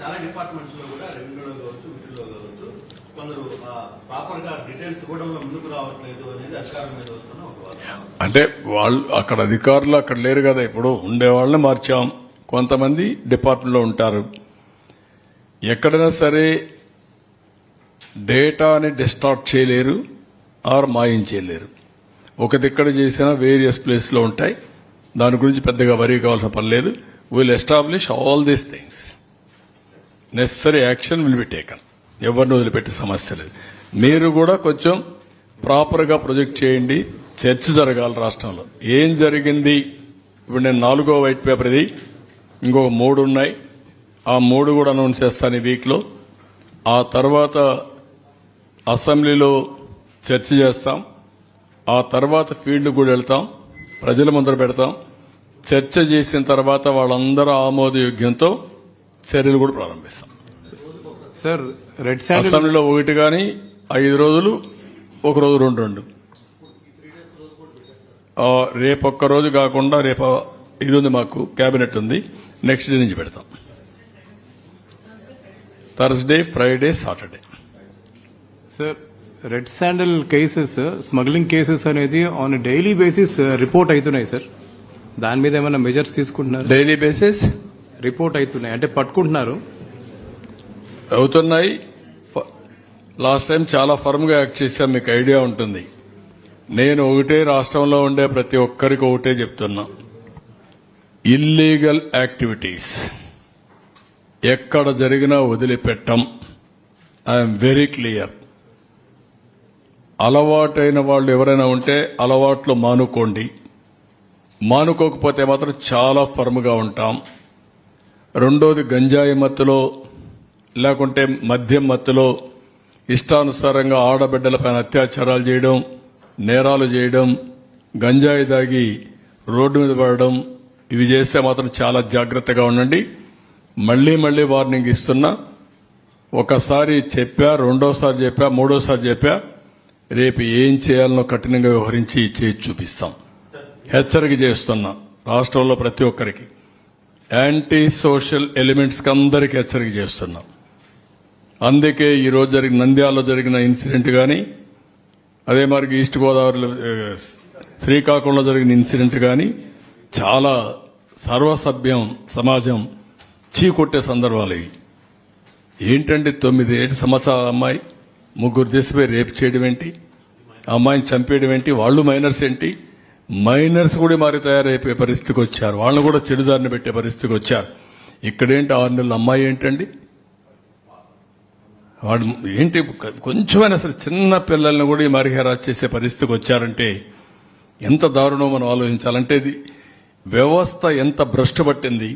చాలా డిపార్ట్మెంట్స్ లో కూడా రెవెన్యూలో కావచ్చు, వీటిలో కావచ్చు, కొందరు ప్రాపర్ గా డీటెయిల్స్ కూడా ముందుకు రావట్లేదు అనేది అధికారుల మీద వస్తున్న ఒక వాదన. అంటే వాళ్ళు అక్కడ అధికారులు అక్కడ లేరు కదా, ఇప్పుడు ఉండేవాళ్ళని మార్చాం, కొంతమంది డిపార్ట్మెంట్లో ఉంటారు. ఎక్కడైనా సరే డేటాని డిస్టార్ట్ చేయలేరు ఆర్ మాయం చేయలేరు. ఒక దిక్కడ చేసిన వేరియస్ ప్లేస్లో ఉంటాయి, దాని గురించి పెద్దగా వరీ కావాల్సిన పని లేదు. Will establish all these things, necessary action will be taken. ఎవరిని వదిలిపెట్టే సమస్య లేదు. మీరు కూడా కొంచెం ప్రాపర్గా ప్రొజెక్ట్ చేయండి. చర్చ జరగాలి రాష్ట్రంలో ఏం జరిగింది. ఇప్పుడు నేను 4వ వైట్ పేపర్ ఇది, ఇంకొక 3 ఉన్నాయి. ఆ 3 కూడా అనౌన్స్ చేస్తాను ఈ వీక్లో. ఆ తర్వాత అసెంబ్లీలో చర్చ చేస్తాం. ఆ తర్వాత ఫీల్డ్ కూడా వెళ్తాం, ప్రజల ముందర పెడతాం. చర్చ చేసిన తర్వాత వాళ్ళందరూ ఆమోదయోగ్యంతో చర్యలు కూడా ప్రారంభిస్తాం. సార్ రెడ్ శాండిల్ అసెంబ్లీలో 1 కానీ 5 రోజులు, ఒక రోజు 2. రేపు ఒక్క రోజు కాకుండా రేపు ఇది ఉంది, మాకు కేబినెట్ ఉంది, నెక్స్ట్ డే నుంచి పెడతాం. Thursday, Friday, Saturday. Sir red sandal cases, smuggling cases అనేది ఆన్ డైలీ బేసిస్ రిపోర్ట్ అవుతున్నాయి సార్. దాని మీద ఏమైనా మెజర్స్ తీసుకుంటున్నారు? డైలీ బేసిస్ రిపోర్ట్ అవుతున్నాయి అంటే పట్టుకుంటున్నారు. అవుతున్నాయి. లాస్ట్ టైం చాలా ఫర్మ్ గా యాక్ట్ చేశాం, మీకు ఐడియా ఉంటుంది. నేను ఒకటే రాష్ట్రంలో ఉండే ప్రతి ఒక్కరికి ఒకటే చెప్తున్నా, ఇల్లీగల్ యాక్టివిటీస్ ఎక్కడ జరిగినా వదిలిపెట్టం. I'm very clear. అలవాటైన వాళ్ళు ఎవరైనా ఉంటే అలవాట్లు మానుకోండి. మానుకోకపోతే మాత్రం చాలా ఫర్మ్గా ఉంటాం. రెండోది, గంజాయి మత్తులో లేకుంటే మద్యం మత్తులో ఇష్టానుసారంగా ఆడబిడ్డలపైన అత్యాచారాలు చేయడం, నేరాలు చేయడం, గంజాయి దాగి రోడ్డు మీద పడడం, ఇవి చేస్తే మాత్రం చాలా జాగ్రత్తగా ఉండండి. మళ్లీ మళ్లీ వార్నింగ్ ఇస్తున్నా. ఒకసారి చెప్పా, రెండోసారి చెప్పా, మూడోసారి చెప్పా. రేపు ఏం చేయాలనో కఠినంగా వ్యవహరించి చేసి చూపిస్తాం. హెచ్చరిక చేస్తున్నా రాష్ట్రంలో ప్రతి ఒక్కరికి, యాంటీ సోషల్ ఎలిమెంట్స్ కి అందరికీ హెచ్చరిక చేస్తున్నాం. అందుకే ఈ రోజు జరిగిన నంద్యాలలో జరిగిన ఇన్సిడెంట్ కానీ, అదే మరి ఈస్ట్ గోదావరిలో శ్రీకాకుళంలో జరిగిన ఇన్సిడెంట్ కానీ చాలా సర్వసభ్యం సమాజం చీకొట్టే సందర్భాలు ఇవి. ఏంటంటే 9 సంవత్సరాల అమ్మాయి 3 దేశపై రేపు చేయడం ఏంటి, అమ్మాయిని చంపేయడం ఏంటి, వాళ్ళు మైనర్స్ ఏంటి, మైనర్స్ కూడా మారి తయారైపోయే పరిస్థితికి వచ్చారు. వాళ్ళని కూడా చెడుదారిని పెట్టే పరిస్థితికి వచ్చారు. ఇక్కడేంటి 6 నెలల అమ్మాయి ఏంటండి, వాడు ఏంటి, కొంచెమైనా సరే చిన్న పిల్లల్ని కూడా మరి హెరాస్ చేసే పరిస్థితికి వచ్చారంటే ఎంత దారుణం మనం ఆలోచించాలంటే. ఇది వ్యవస్థ ఎంత భ్రష్టు పట్టింది,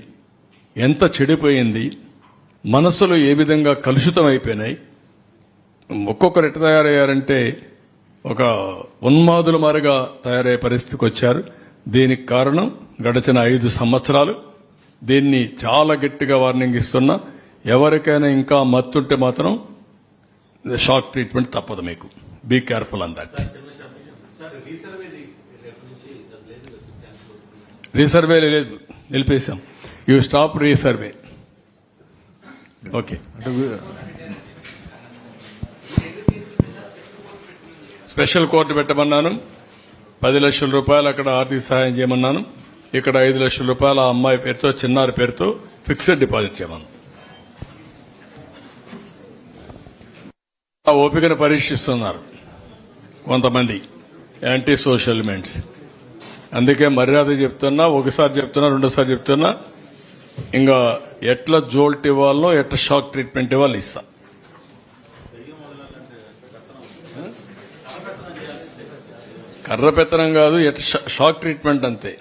ఎంత చెడిపోయింది, మనసులు ఏ విధంగా కలుషితం అయిపోయినాయి. ఒక్కొక్కరు ఎట్లా తయారయ్యారంటే ఒక ఉన్మాదుల మారిగా తయారయ్యే పరిస్థితికి వచ్చారు. దీనికి కారణం గడిచిన 5 సంవత్సరాలు. దీన్ని చాలా గట్టిగా వార్నింగ్ ఇస్తున్నా. ఎవరికైనా ఇంకా మత్తుంటే మాత్రం షాక్ ట్రీట్మెంట్ తప్పదు. మీకు be careful on that. Resurvey లేదు, నిలిపేశాం. You stop resurvey. Okay, special court పెట్టమన్నాను. 10 లక్షల రూపాయలు అక్కడ ఆర్థిక సహాయం చేయమన్నాను. ఇక్కడ 5 లక్షల రూపాయలు ఆ అమ్మాయి పేరుతో, చిన్నారి పేరుతో ఫిక్స్డ్ డిపాజిట్ చేయమన్నాను. ఆ ఓపికను పరీక్షిస్తున్నారు కొంతమంది యాంటీ సోషల్ ఎలిమెంట్స్. అందుకే మర్యాద చెప్తున్నా, ఒకసారి చెప్తున్నా, రెండోసారి చెప్తున్నా. ఇంకా ఎట్లా జోల్ట్ ఇవ్వాలో, ఎట్లా షాక్ ట్రీట్మెంట్ ఇవ్వాలో ఇస్తా. కర్ర పెత్తనం కాదు, ఎట్లా షాక్ ట్రీట్మెంట్ అంతే.